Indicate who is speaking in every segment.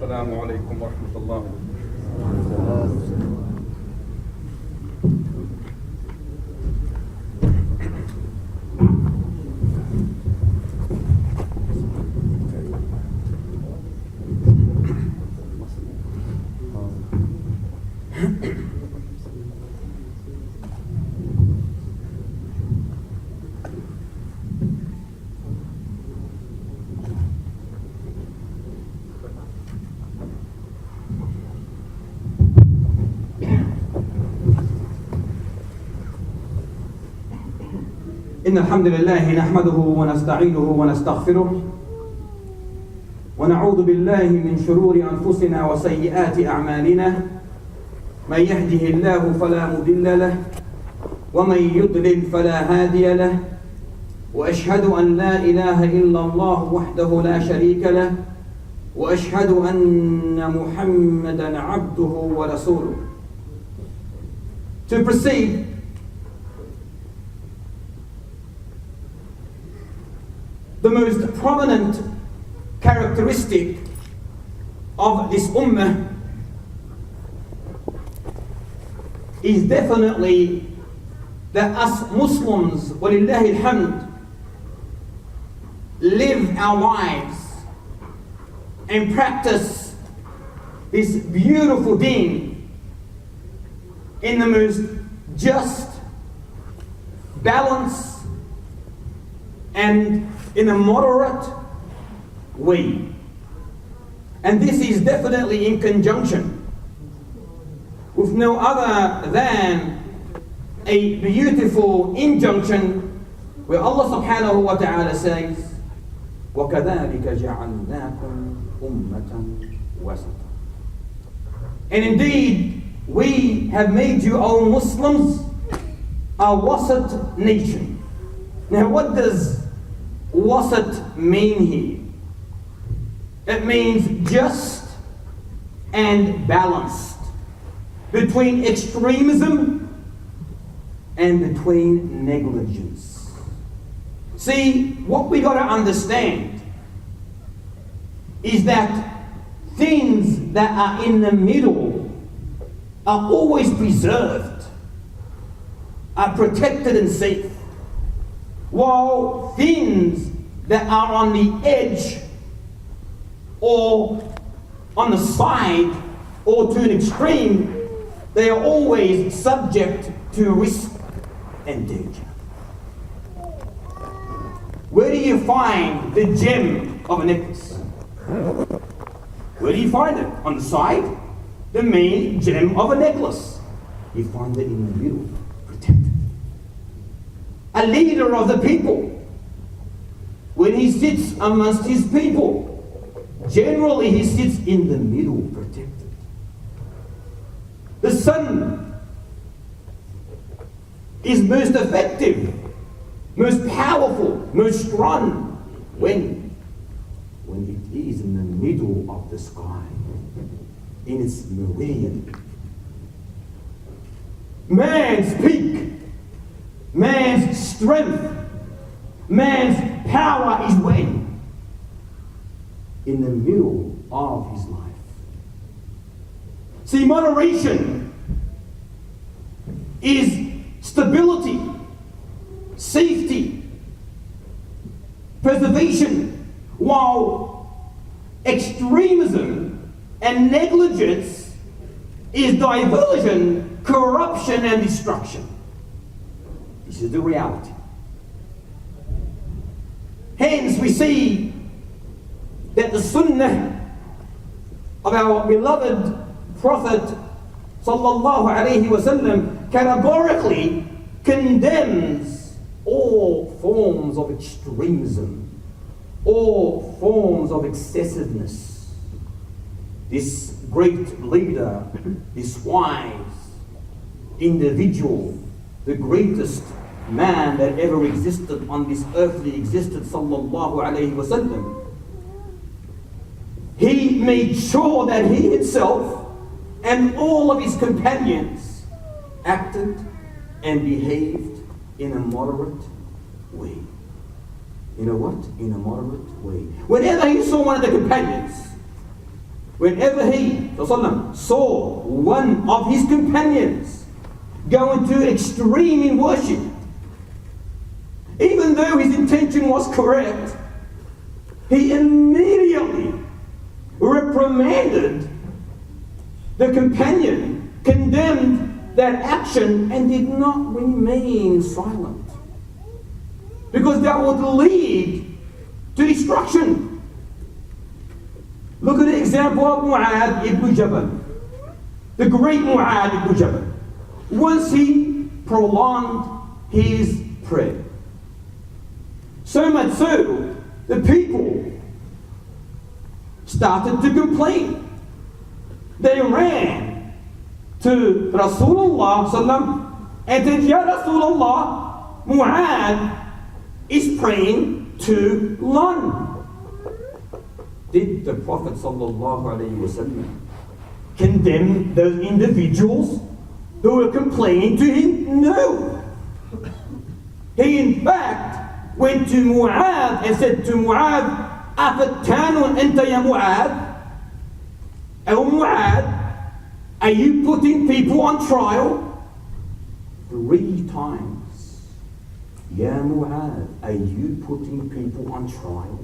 Speaker 1: السلام عليكم ورحمة الله.
Speaker 2: إن الحمد لله نحمده ونستعينه ونستغفره ونعوذ بالله من شرور أنفسنا وسيئات أعمالنا. من يهده الله فلا مضل له ومن يضلل فلا هادي له، وأشهد أن لا إله إلا الله وحده لا شريك له، وأشهد أن محمدا عبده ورسوله. To proceed, the most prominent characteristic of this ummah is definitely that us Muslims, walillahi alhamd, live our lives and practice this beautiful deen in the most just, balanced, and in a moderate way. And this is definitely in conjunction with no other than a beautiful injunction where Allah subhanahu wa ta'ala says, وَكَذَلِكَ جَعَلْنَاكُمْ أُمَّةً وَسَطًا. And indeed, we have made you, O Muslims, a wasat nation. Now what does wasat mean here? It means just and balanced, between extremism and between negligence. See, what we got to understand is that things that are in the middle are always preserved, are protected and safe, while things that are on the edge or on the side or to an extreme, they are always subject to risk and danger. Where do you find the gem of a necklace? Where do you find it? On the side? The main gem of a necklace. You find it in the middle, protected. A leader of the people, when he sits amongst his people, generally he sits in the middle, protected. The sun is most effective, most powerful, most strong when it is in the middle of the sky, in its meridian. Man's peak, man's strength, man's power is when? In the middle of his life. See, moderation is stability, safety, preservation, while extremism and negligence is diversion, corruption, and destruction. This is the reality. Hence, we see that the sunnah of our beloved Prophet sallallahu alaihi wasallam categorically condemns all forms of extremism, all forms of excessiveness. This great leader, this wise individual, the greatest man that ever existed on this earthly existence, sallallahu alaihi wasallam, he made sure that he himself and all of his companions acted and behaved in a moderate way. In a what? In a moderate way. Whenever he saw one of the companions whenever he saw one of his companions go into extreme in worship, even though his intention was correct, he immediately reprimanded the companion, condemned that action, and did not remain silent, because that would lead to destruction. Look at the example of Mu'adh ibn Jabal, the great Mu'adh ibn Jabal. Once he prolonged his prayer, so much so the people started to complain. They ran to Rasulullah sallam and said, Ya Rasulullah, Mu'adh is praying too long. Did the Prophet sallallahu alaihi wasallam condemn those individuals who were complaining to him? No. He in fact went to Mu'adh and said to Mu'adh, أَفَتَّانٌ أَنْتَ يَا مُعَاذ? Oh Mu'adh, are you putting people on trial? 3 times. Ya Mu'adh, are you putting people on trial?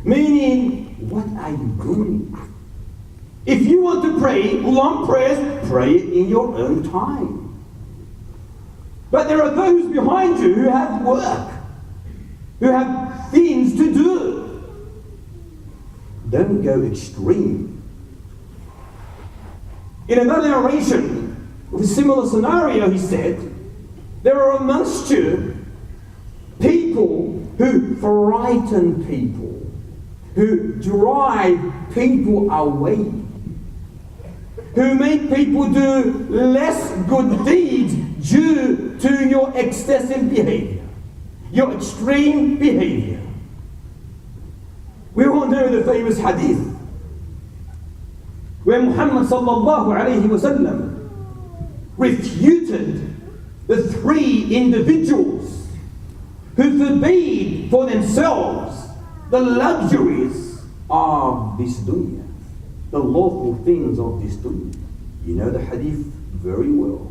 Speaker 2: Meaning, what are you doing? If you want to pray long prayers, pray it in your own time. But there are those behind you who have work, who have things to do. Don't go extreme. In another narration, with a similar scenario, he said, there are amongst you people who frighten people, who drive people away, who make people do less good deeds due to your excessive behavior, your extreme behavior. We all know the famous hadith where Muhammad sallallahu alayhi wasallam refuted the 3 individuals who forbade for themselves the luxuries of this dunya, the lawful things of this dunya. You know the hadith very well.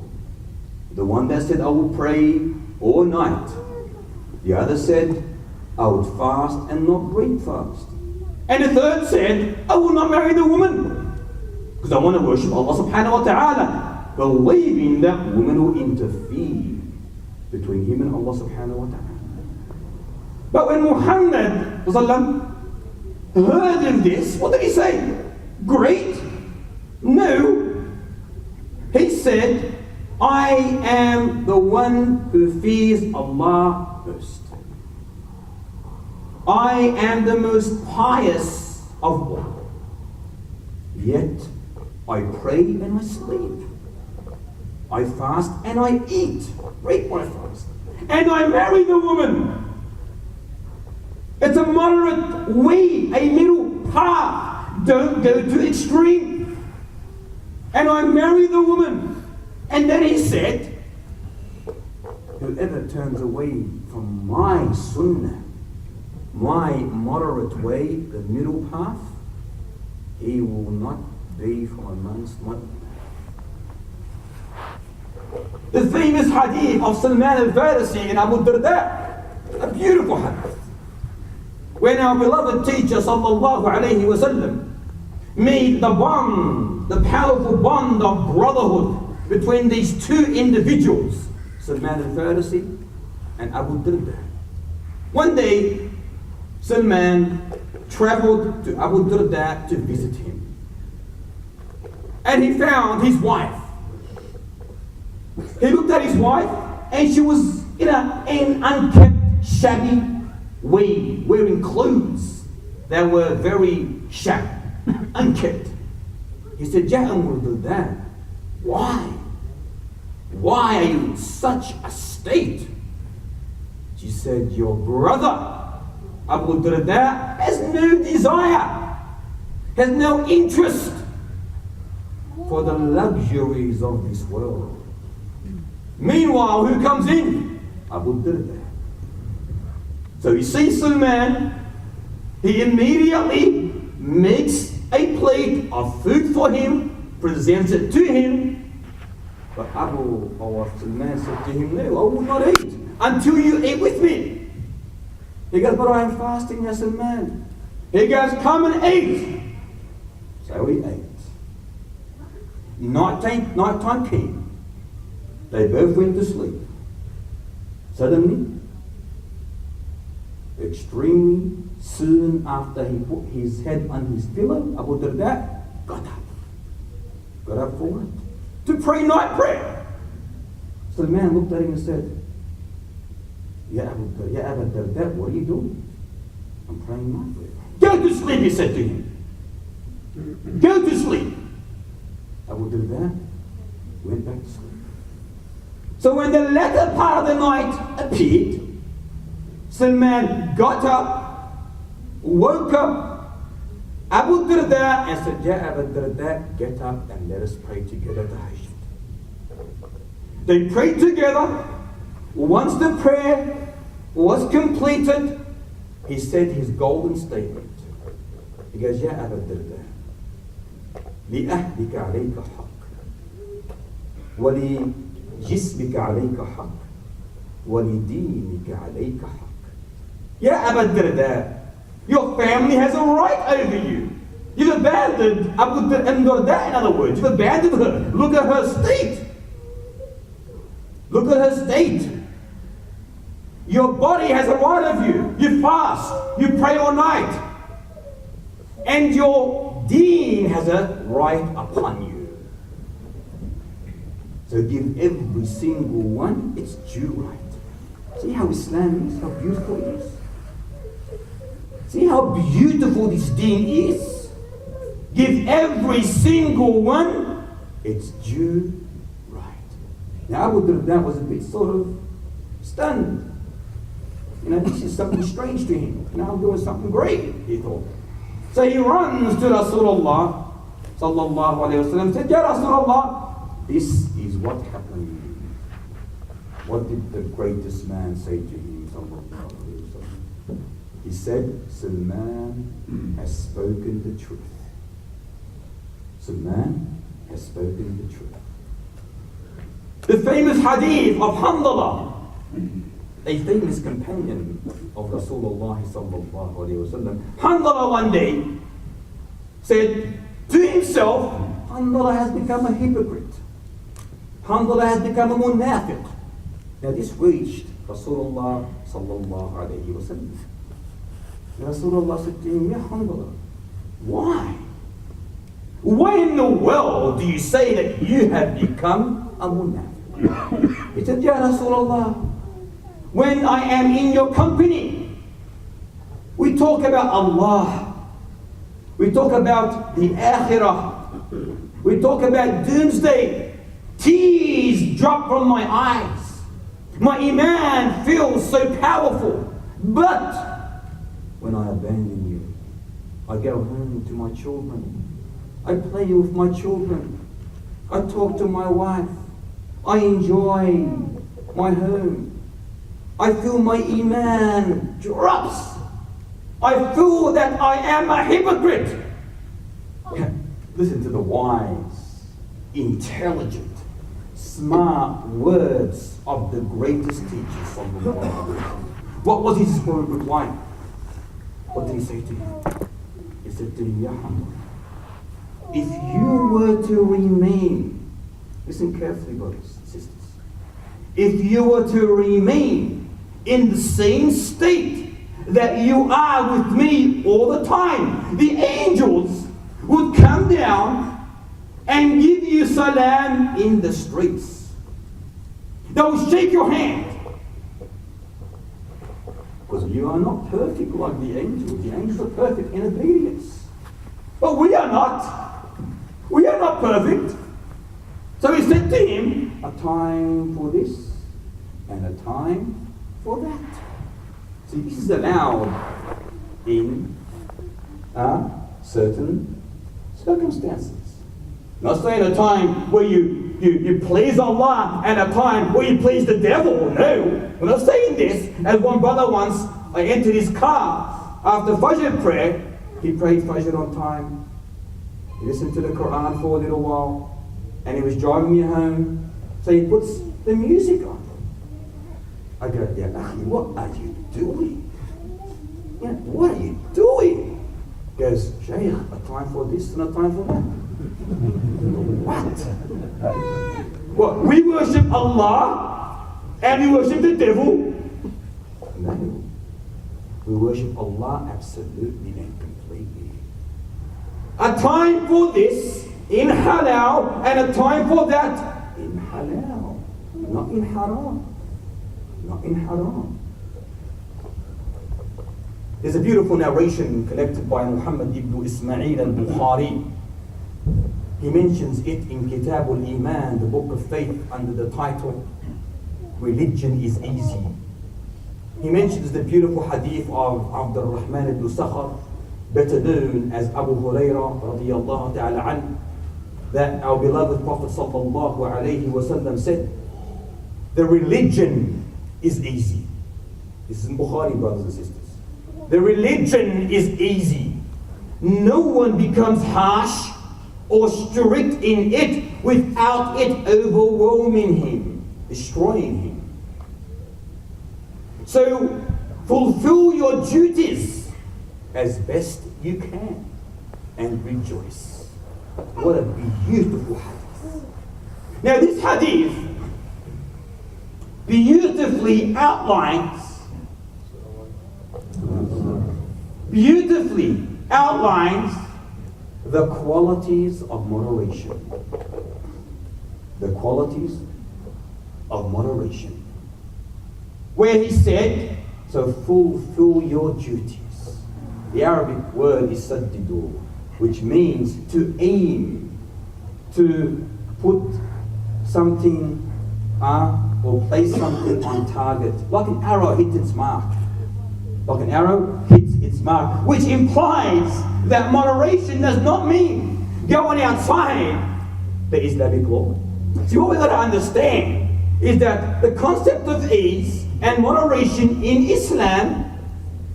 Speaker 2: The one that said, I will pray all night. The other said, I would fast and not break fast. And the third said, I will not marry the woman, because I want to worship Allah subhanahu wa ta'ala, believing that woman will interfere between him and Allah subhanahu wa ta'ala. But when Muhammad heard of this, what did he say? Great? No. He said, I am the one who fears Allah most. I am the most pious of all. Yet I pray and I sleep. I fast and I eat. Break my fast. And I marry the woman. It's a moderate way, a middle path. Don't go to extreme. And I marry the woman. And then he said, whoever turns away from my sunnah, my moderate way, the middle path, he will not be from amongst my ummah. The famous hadith of Salman al-Farisi and Abu Darda, a beautiful hadith, when our beloved teacher sallallahu alayhi wa sallam made the bond, the powerful bond of brotherhood between these 2 individuals, Salman al-Farisi and Abu Darda. One day, Salman traveled to Abu Darda to visit him. And he found his wife. He looked at his wife, and she was in an unkempt, shabby way, wearing clothes that were very shabby, unkempt. He said, Ya Abu Darda, why? Why are you in such a state? She said, your brother Abu Darda has no desire, has no interest for the luxuries of this world. Meanwhile, who comes in? Abu Darda. So he sees Salman, he immediately makes a plate of food for him, presents it to him. But Abu Salman said to him, no, I will not eat until you eat with me. He goes, but I am fasting, Ya Salman. He goes, come and eat. So he ate. Nighttime came. They both went to sleep. Suddenly, extremely soon after he put his head on his pillow, Abu Darda got up. Got up for what? To pray night prayer. So the man looked at him and said, Ya Abu Darda, what are you doing? I'm praying night prayer. Go to sleep, he said to him. Go to sleep. Abu Darda went back to sleep. So when the latter part of the night appeared, Salman got up, woke up Abu Darda and said, Ya Abu Darda, get up and let us pray together tahajjud. They prayed together. Once the prayer was completed, he said his golden statement. He goes, Ya Abu Darda, لأهلك عليك حق ولجسمك عليك حق ولدينك عليك حق. Ya Abu Darda, your family has a right over you. You've abandoned Abu Darda, in other words. You've abandoned her. Look at her state. Look at her state. Your body has a right of you. You fast. You pray all night. And your deen has a right upon you. So give every single one its due right. See how Islam is, how beautiful it is. See how beautiful this deen is. Give every single one its due right. Now Abu Darda was a bit sort of stunned. This is something strange to him. Now I'm doing something great, he thought. So he runs to Rasulullah sallallahu alayhi wa sallam and said, Ya Rasulullah, this is what happened. What did the greatest man say to him sallallahu alayhi wa sallam? He said, Salman has spoken the truth. Salman has spoken the truth. The famous hadith of Hamdallah, a famous companion of Rasulullah sallallahu alayhi wa sallam. Hamdallah one day said to himself, Hamdallah has become a hypocrite. Hamdallah has become a munafiq. Now this reached Rasulullah sallallahu alayhi wa sallam. Rasulullah said to him, Ya Hamdallah, why? Why in the world do you say that you have become a munafiq? He said, Ya Rasulullah, when I am in your company, we talk about Allah, we talk about the akhirah, we talk about doomsday. Tears drop from my eyes. My iman feels so powerful. But when I abandon you, I go home to my children. I play with my children. I talk to my wife. I enjoy my home. I feel my iman drops. I feel that I am a hypocrite. Listen to the wise, intelligent, smart words of the greatest teachers of the world. What was his reply? What did he say to him? He said to him, Ya Hamdallah, if you were to remain, listen carefully, brothers and sisters, if you were to remain in the same state that you are with me all the time, the angels would come down and give you salam in the streets. They will shake your hand. Because you are not perfect like the angels. The angels are perfect in obedience. But we are not. We are not perfect. So he said to him, a time for this and a time for that. See, this is allowed in certain circumstances. Not saying a time where you please Allah and a time where you please the devil. No, we're not saying this. As one brother once, I entered his car after Fajr prayer. He prayed Fajr on time. He listened to the Quran for a little while, and he was driving me home, so he puts the music on. I go, Ya akhi, what are you doing? Yeah, what are you doing? He goes, Shaykh, a time for this and a time for that. What? What? We worship Allah and we worship the devil? No. We worship Allah absolutely and completely. A time for this in halal and a time for that in halal, not in haram. Not in haram. There's a beautiful narration collected by Muhammad ibn Ismail al-Bukhari. He mentions it in Kitab al-Iman, the book of faith, under the title, Religion is Easy. He mentions the beautiful hadith of Abdul Rahman ibn Sakhar, better known as Abu Hurairah radiyallahu ta'ala anhu, that our beloved Prophet sallallahu alayhi wa sallam said, the religion is easy. This is in Bukhari, brothers and sisters. The religion is easy. No one becomes harsh or strict in it without it overwhelming him, destroying him. So fulfill your duties as best you can and rejoice. What a beautiful hadith. Now this hadith beautifully outlines the qualities of moderation. The qualities of moderation. Where he said, so fulfill your duties. The Arabic word is saddidu, which means to aim, to put something or place something on target. Like an arrow hits its mark. Like an arrow hits its mark. Which implies that moderation does not mean going outside the Islamic law. See, what we've got to understand is that the concept of ease and moderation in Islam,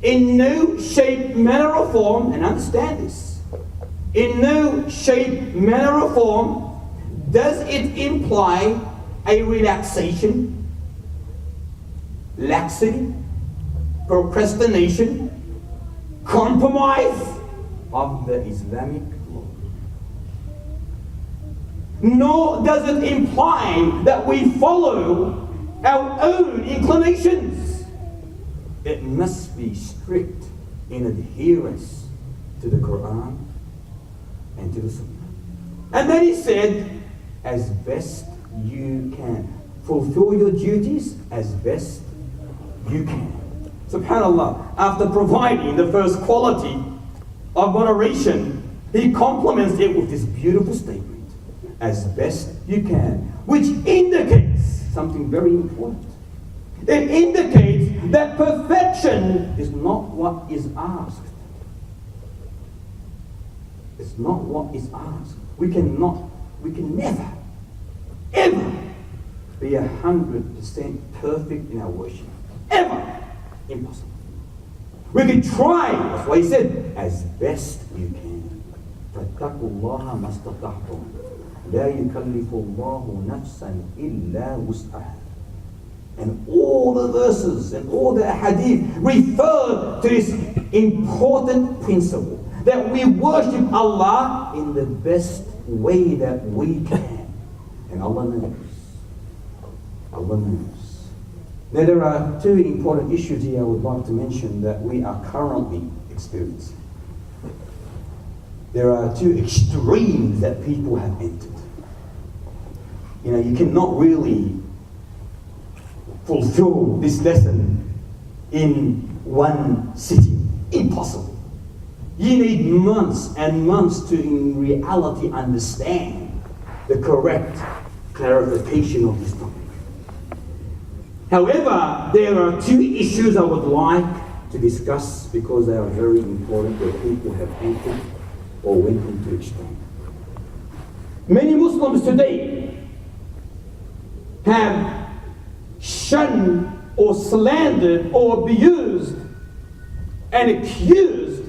Speaker 2: in no shape, manner or form, and understand this, in no shape, manner or form does it imply a relaxation, laxity, procrastination, compromise of the Islamic law. Nor does it imply that we follow our own inclinations. It must be strict in adherence to the Quran and to the Sunnah. And then he said, as best you can. Fulfill your duties as best you can. SubhanAllah, after providing the first quality of moderation, he complements it with this beautiful statement, as best you can, which indicates something very important. It indicates that perfection is not what is asked. It's not what is asked. We can never, ever be 100% perfect in our worship. Ever. Impossible. We can try, that's why he said, as best you can. فَاتَّقُوا اللَّهَ مَا اسْتَطَعْتُمْ لَا يُكَلِّفُ اللَّهُ نَفْسًا إِلَّا وُسْعَهَا. And all the verses and all the hadith refer to this important principle, that we worship Allah in the best way that we can. And Allah knows. Allah knows. Now there are two important issues here I would like to mention that we are currently experiencing. There are two extremes that people have entered. You know, you cannot really fulfill this lesson in one sitting. Impossible. You need months and months to in reality understand the correct clarification of this topic. However, there are two issues I would like to discuss because they are very important where people have entered or went into extreme. Many Muslims today have shunned or slandered or abused and accused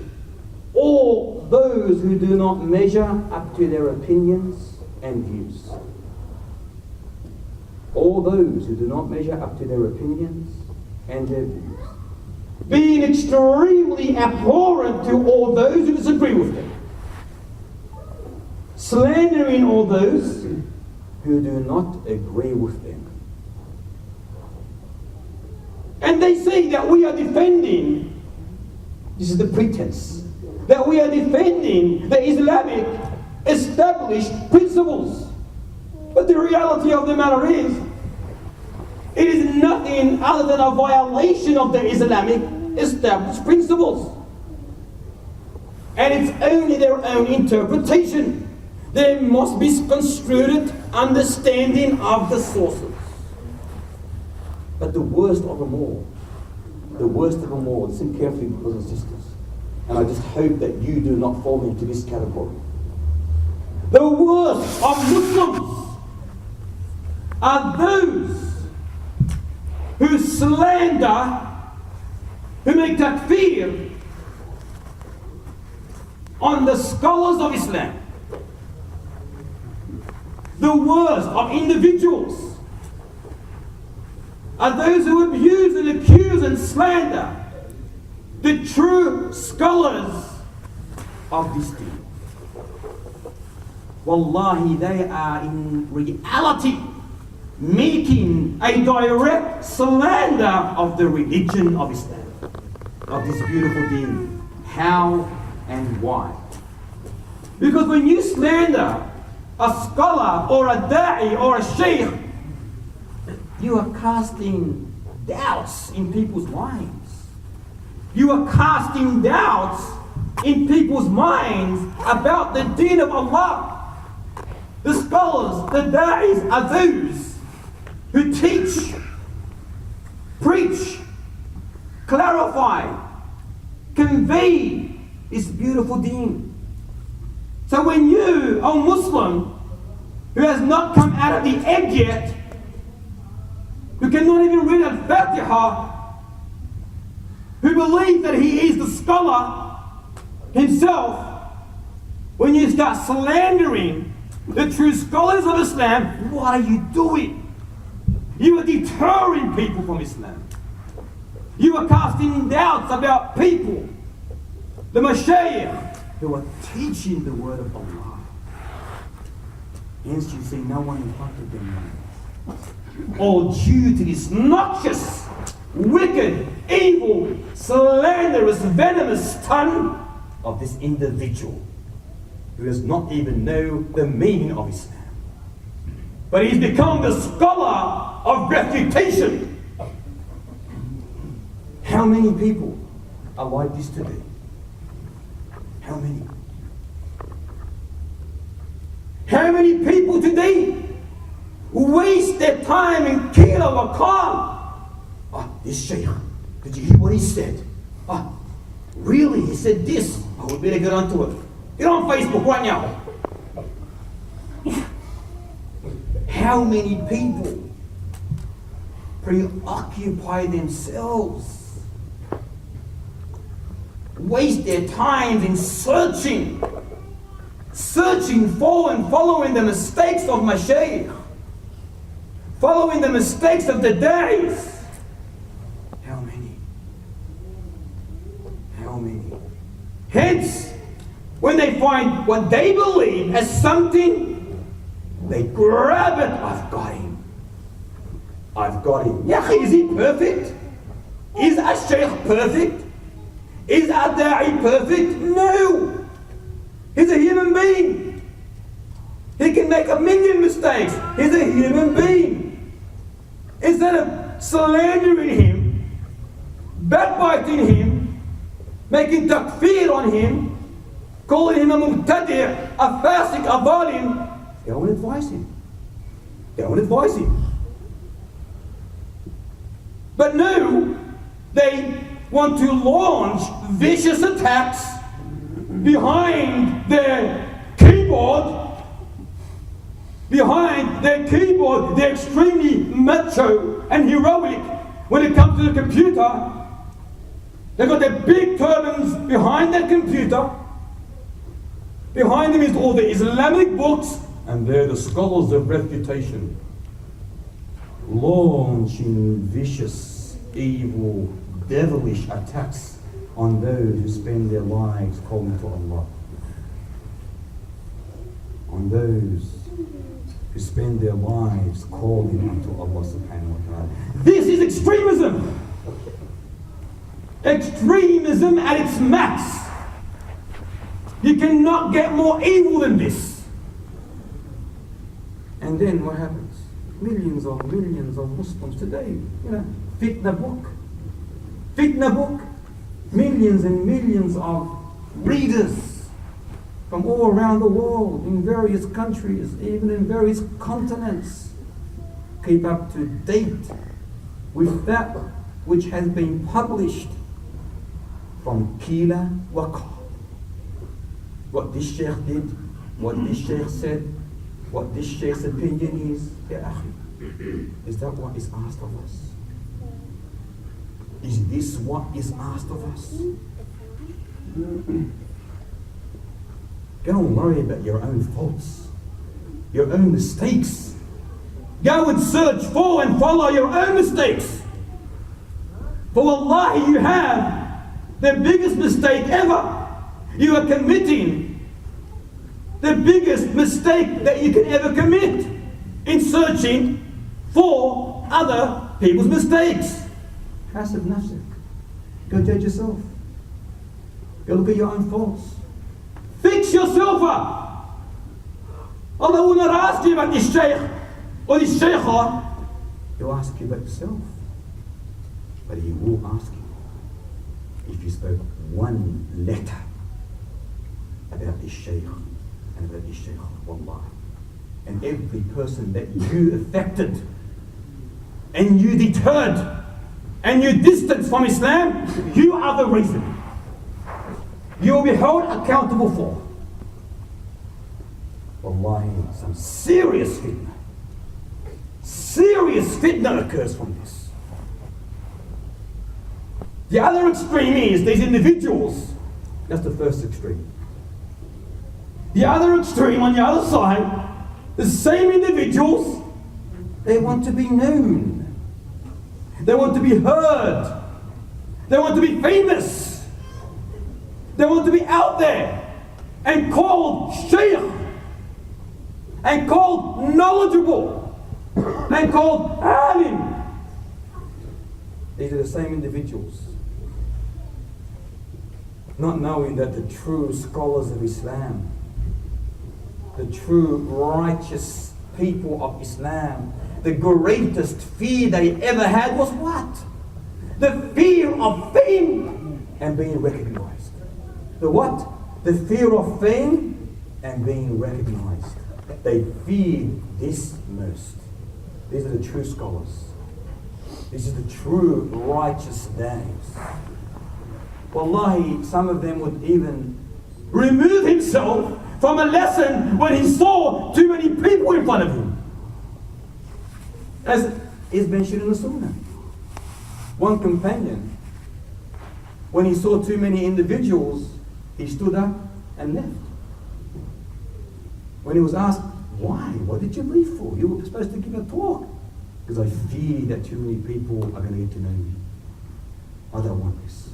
Speaker 2: all all those who do not measure up to their opinions and views. All those who do not measure up to their opinions and their views. Being extremely abhorrent to all those who disagree with them. Slandering all those who do not agree with them. And they say that we are defending, this is the pretense, that we are defending the Islamic established principles. But the reality of the matter is, it is nothing other than a violation of the Islamic established principles. And it's only their own interpretation. There must be construed understanding of the sources. But the worst of them all, listen carefully, brothers and sisters, and I just hope that you do not fall into this category. The worst of Muslims are those who slander, who make takfir on the scholars of Islam. The worst of individuals are those who abuse and accuse and slander the true scholars of this deen. Wallahi, they are in reality making a direct slander of the religion of Islam, of this beautiful deen. How and why? Because when you slander a scholar or a da'i or a sheikh, you are casting doubts in people's minds. You are casting doubts in people's minds about the deen of Allah. The scholars, the da'is, are those who teach, preach, clarify, convey this beautiful deen. So when you, a Muslim, who has not come out of the egg yet, who cannot even read Al-Fatiha, who believes that he is the scholar himself, when you start slandering the true scholars of Islam, what are you doing? You are deterring people from Islam. You are casting doubts about people, the mashayikh, who are teaching the word of Allah. Hence you see no one in front of them. All due to this noxious, wicked, evil, slanderous, venomous tongue of this individual who does not even know the meaning of Islam. But he's become the scholar of refutation. How many people are like this today? How many? How many people today waste their time in Qila wa Qal? This Shaykh, did you hear what he said? Really? He said this? We better get onto it. Get on Facebook right now. How many people preoccupy themselves, waste their time in searching for and following the mistakes of mashayikh, following the mistakes of the da'is? How many? How many? Hence, when they find what they believe as something, they grab it. I've got him. I've got him. Yahi, is he perfect? Is a shaykh perfect? Is a da'i perfect? No. He's a human being. He can make 1,000,000 mistakes. He's a human being. Instead of slandering him, backbiting him, making takfir on him, calling him a mubtadi', a fasik, a zalim, they won't advise him. They won't advise him. But no, they want to launch vicious attacks behind their keyboard. They're extremely macho and heroic when it comes to the computer. They've got their big turbans behind their computer, Behind them is all the Islamic books, and they're the scholars of refutation, launching vicious, evil, devilish attacks on those who spend their lives calling to Allah. On those who spend their lives calling unto Allah subhanahu wa ta'ala. This is extremism. Extremism at its max. You cannot get more evil than this. And then what happens? Millions of Muslims today, fitna book. Millions and millions of readers from all around the world, in various countries, even in various continents, keep up to date with that which has been published from Qila wa Qal. What this Shaykh did, what this Shaykh said, what this Shaykh's opinion is. Ya akhi, is that what is asked of us? Is this what is asked of us? Don't worry about your own faults, your own mistakes. Go and search for and follow your own mistakes. For wallahi, you have the biggest mistake ever. You are committing the biggest mistake that you can ever commit in searching for other people's mistakes. Hasib nafsik. Go judge yourself. Go look at your own faults. Fix yourself up. Allah will not ask you about this shaykh or this shaykha. He'll ask you about yourself. But he will ask you if you spoke one letter about this shaykh and about this shaykh, wallahi. And every person that you affected and you deterred and you distanced from Islam, you are the reason. You will be held accountable for. Wallahi, some serious fitna occurs from this. The other extreme is these individuals. That's the first extreme. The other extreme on the other side, the same individuals, they want to be known. They want to be heard. They want to be famous. They want to be out there and called shaykh and called knowledgeable and called alim. These are the same individuals, not knowing that the true scholars of Islam, the true righteous people of Islam, the greatest fear they ever had was what? The fear of fame and being recognized. The what? The fear of fame and being recognized. They feared this most. These are the true scholars. This is the true righteous days. Wallahi, some of them would even remove himself from a lesson when he saw too many people in front of him. As is mentioned in the Sunnah. One companion, when he saw too many individuals, he stood up and left. When he was asked, why? What did you leave for? You were supposed to give a talk. Because I fear that too many people are going to get to know me. I don't want this.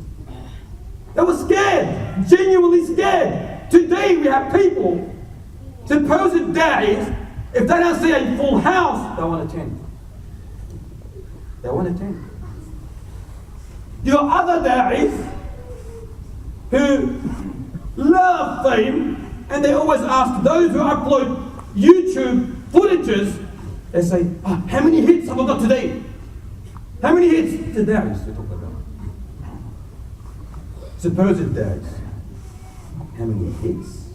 Speaker 2: They were scared, genuinely scared. Today we have people, supposed days, if they don't see a full house, they want to attend. They want to attend. You know other da'is who love fame, and they always ask those who upload YouTube footages, they say, how many hits have I got today? How many hits? The da'is we talk about. Supposed da'is. How many hits?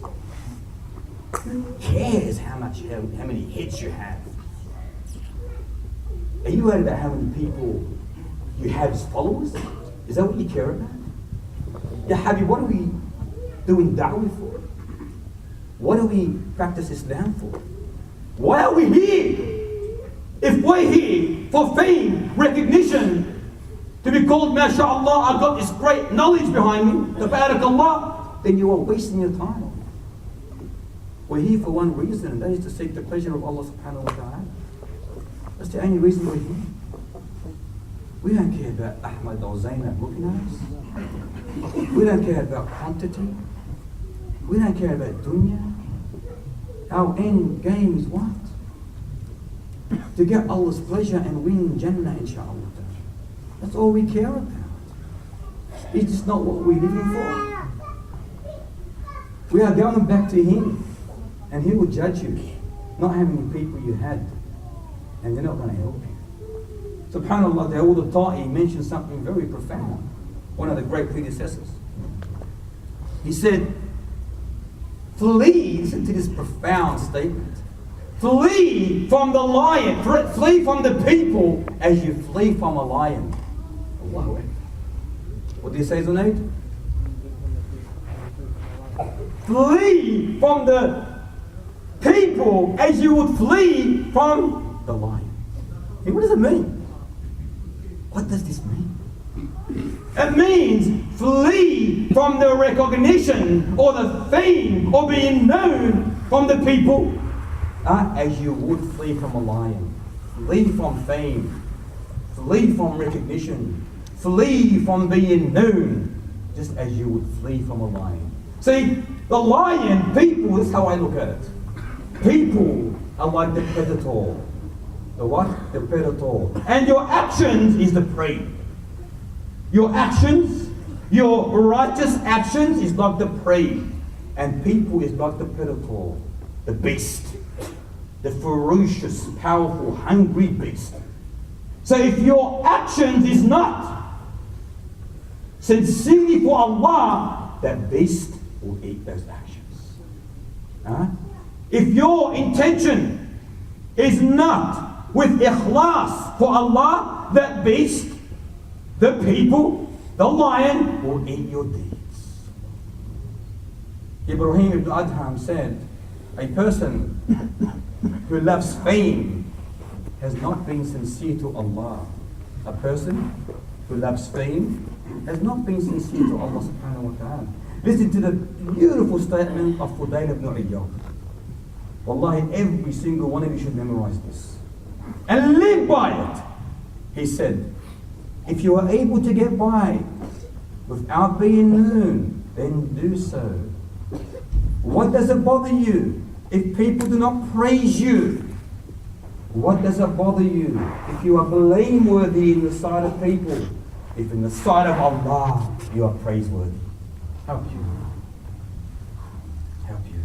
Speaker 2: Who cares how many hits you have? Are you worried about how many people you have as followers? Is that what you care about? Ya Habib, what are we doing da'wah for? What do we practice Islam for? Why are we here? If we're here for fame, recognition, to be called, MashaAllah, I've got this great knowledge behind me, Tabarakallah, then you are wasting your time. We're here for one reason, and that is to seek the pleasure of Allah subhanahu wa ta'ala. That's the only reason we're here. We don't care about Ahmad or Zainab looking at us. We don't care about quantity. We don't care about dunya. Our end game is what? To get Allah's pleasure and win Jannah, inshaAllah. That's all we care about. It's just not what we're living for. We are going back to Him, and He will judge you, not how many people you had, and they're not going to help you. SubhanAllah, Dawood al-Ta'i mentioned something very profound, one of the great predecessors. He said, flee, listen to this profound statement, flee from the lion, flee from the people as you flee from a lion. Allahu Akbar. What do you say, Zunaid? Flee from the people as you would flee from the lion. Hey, what does it mean? What does this mean? It means flee from the recognition or the fame or being known from the people as you would flee from a lion. Flee from fame. Flee from recognition. Flee from being known, just as you would flee from a lion. See, the lion, people, this is how I look at it. People are like the predator. The what? The predator. And your actions is the prey. Your actions, your righteous actions is like the prey. And people is like the predator, the beast. The ferocious, powerful, hungry beast. So if your actions is not sincerely for Allah, that beast will eat those actions. If your intention is not with ikhlas for Allah, that beast, the people, the lion will eat your deeds. Ibrahim ibn Adham said, a person who loves fame has not been sincere to Allah. A person who loves fame has not been sincere to Allah subhanahu wa ta'ala. Listen to the beautiful statement of Fudayl ibn Iyad. Wallahi, every single one of you should memorize this and live by it. He said, if you are able to get by without being known, then do so. What does it bother you if people do not praise you? What does it bother you if you are blameworthy in the sight of people? If in the sight of Allah you are praiseworthy? Help you. Help you.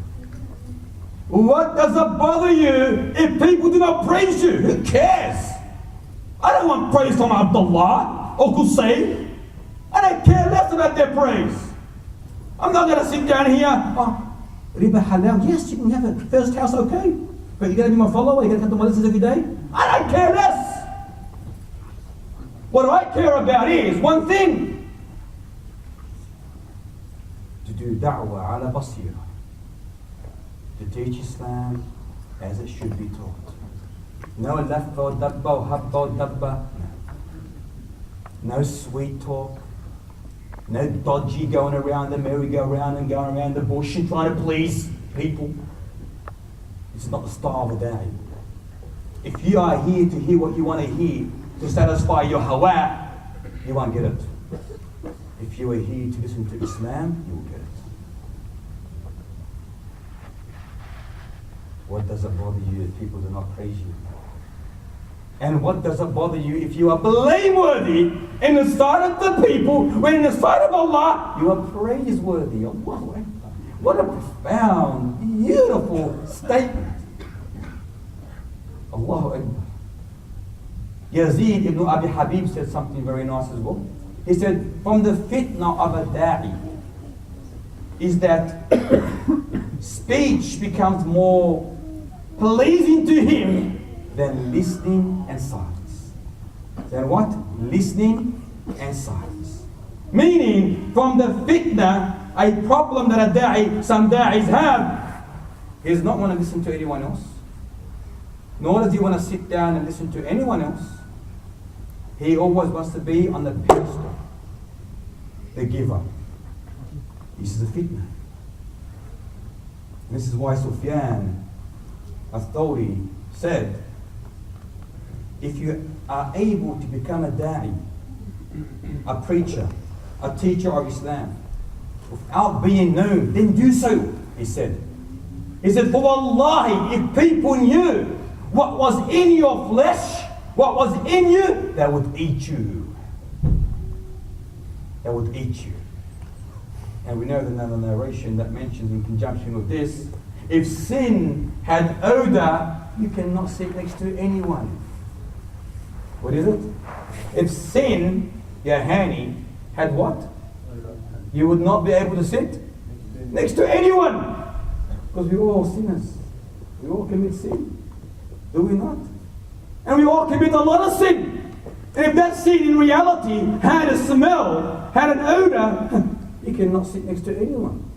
Speaker 2: What does it bother you if people do not praise you? Who cares? I don't want praise from Abdullah or Hussein. I don't care less about their praise. I'm not going to sit down here, riba halal, yes, you can have it. First house, okay. But you're going to be my follower, you're going to come to my lessons every day? I don't care less. What I care about is one thing. To do da'wah ala basira. To teach Islam as it should be taught. No lafba or dabba or habba or dabba. No sweet talk. No dodgy going around the merry-go-round and going around the bush and trying to please people. It's not the style of the day. If you are here to hear what you want to hear, to satisfy your hawa, you won't get it. If you are here to listen to Islam, you will get it. What does it bother you if people do not praise you? And what does it bother you if you are blameworthy in the sight of the people, when in the sight of Allah, you are praiseworthy? Allahu Akbar. What a profound, beautiful statement. Allahu Akbar. Yazid ibn Abi Habib said something very nice as well. He said, from the fitna of a da'i is that speech becomes more pleasing to him than listening and silence. Then what? Listening and silence. Meaning, from the fitna, a problem that a da'i, some da'is have, he does not want to listen to anyone else. Nor does he want to sit down and listen to anyone else. He always wants to be on the pedestal, the giver. This is a fitna. This is why Sufyan al-Thawri said, if you are able to become a da'i, a preacher, a teacher of Islam, without being known, then do so, he said. He said, for wallahi, if people knew what was in your flesh, what was in you, they would eat you. They would eat you. And we know another narration that mentions in conjunction with this, if sin had odor, you cannot sit next to anyone. What is it? If sin, Yahani, had what? You would not be able to sit next to anyone. Because we're all sinners. We all commit sin. Do we not? And we all commit a lot of sin. And if that sin in reality had a smell, had an odor, you cannot sit next to anyone.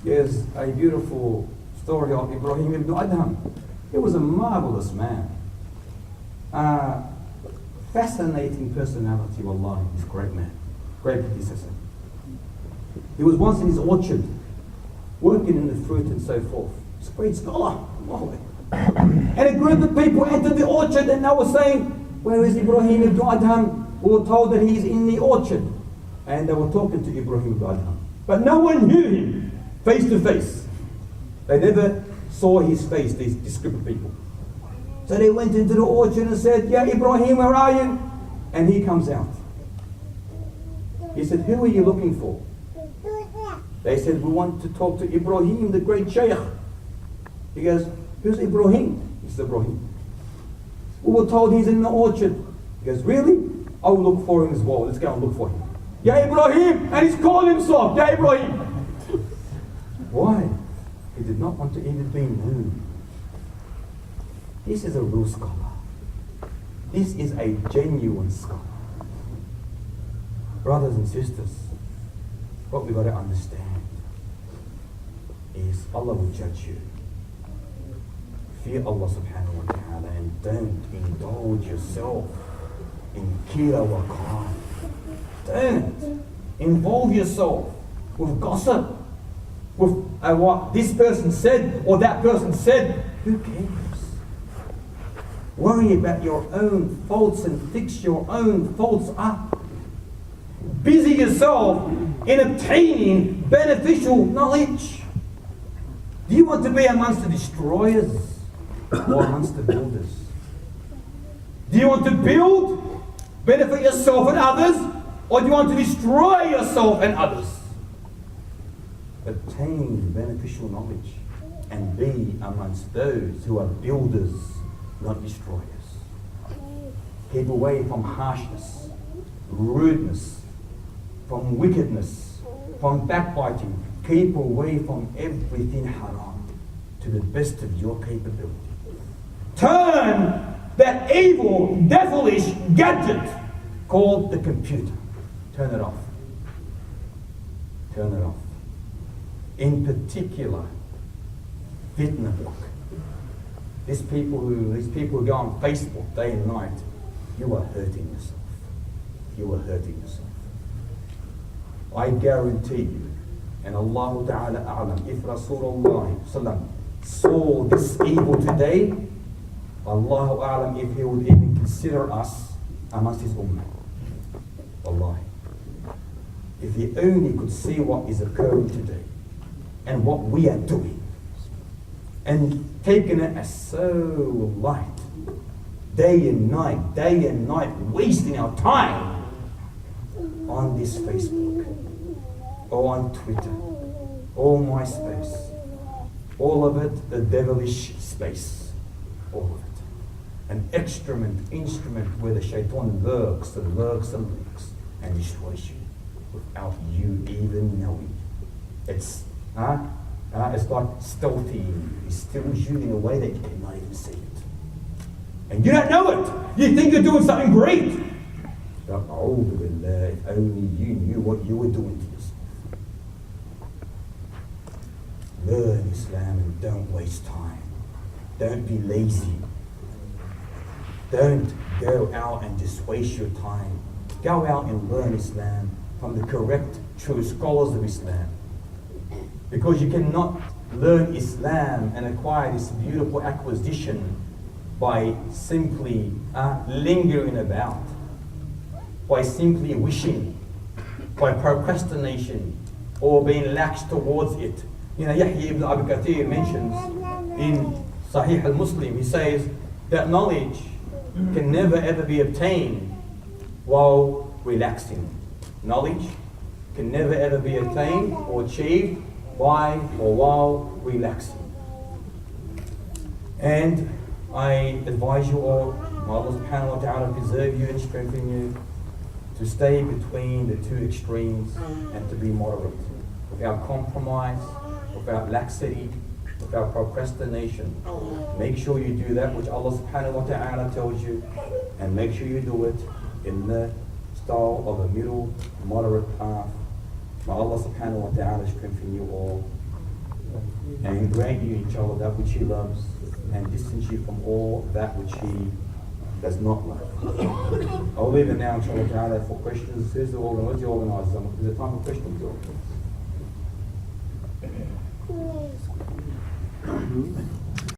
Speaker 2: There's a beautiful story of Ibrahim ibn Adham. He was a marvelous man. Fascinating personality, wallahi, this great man. Great predecessor. He was once in his orchard, working in the fruit and so forth. He's a great scholar. And a group of people entered the orchard and they were saying, where is Ibrahim ibn Adham? We were told that he's in the orchard. And they were talking to Ibrahim ibn Adham. But no one knew him face to face. They never saw his face, this group of people. So they went into the orchard and said, yeah, Ibrahim, where are you? And he comes out. He said, who are you looking for? They said, we want to talk to Ibrahim, the great Shaykh. He goes, who's Ibrahim? He said, Ibrahim. We were told he's in the orchard. He goes, really? I will look for him as well. Let's go and look for him. Ya Ibrahim! And he's called himself, Ya Ibrahim! Why? He did not want to even be known. This is a real scholar. This is a genuine scholar. Brothers and sisters, what we've got to understand is Allah will judge you. Fear Allah subhanahu wa ta'ala and don't indulge yourself in kira wa khan. Don't involve yourself with gossip, with what this person said or that person said. Who cares? Worry about your own faults and fix your own faults up. Busy yourself in obtaining beneficial knowledge. Do you want to be amongst the destroyers or amongst the builders? Do you want to build, benefit yourself and others, or do you want to destroy yourself and others? Obtain beneficial knowledge and be amongst those who are builders, not destroyers. Keep away from harshness, rudeness, from wickedness, from backbiting. Keep away from everything haram to the best of your capability. Turn that evil, devilish gadget called the computer. Turn it off. Turn it off. In particular, fitna book. These people who go on Facebook day and night, you are hurting yourself. You are hurting yourself. I guarantee you, and Allah Ta'ala A'lam, if Rasulullah Sallam saw this evil today, Allahu A'lam if he would even consider us amongst his ummah. Wallahi. If he only could see what is occurring today and what we are doing and taking it as so light, day and night, wasting our time on this Facebook or on Twitter or MySpace. All of it, the devilish space. All of it. An instrument where the shaitan lurks and destroys you without you even knowing. It's like stealthy. It steals you in a way that you cannot even see it. And you don't know it. You think you're doing something great. If only you knew what you were doing to yourself. Learn Islam and don't waste time. Don't be lazy. Don't go out and just waste your time. Go out and learn Islam from the correct, true scholars of Islam. Because you cannot learn Islam and acquire this beautiful acquisition by simply lingering about, by simply wishing, by procrastination, or being lax towards it. Yahya ibn Abi Kathir mentions in Sahih al-Muslim, he says that knowledge can never ever be obtained while relaxing. Knowledge can never ever be attained or achieved while relaxing. And I advise you all, may Allah subhanahu wa ta'ala preserve you and strengthen you, to stay between the two extremes and to be moderate, without compromise, without laxity, without procrastination. Make sure you do that which Allah subhanahu wa ta'ala tells you, and make sure you do it in the style of a middle, moderate path. May Allah subhanahu wa ta'ala strengthen you all and grant you, inshallah, that which He loves, and distance you from all that which He does not love. I'll leave it now, inshallah ta'ala, for questions. Who's the organizer? What's the organizer? Is there time for questions?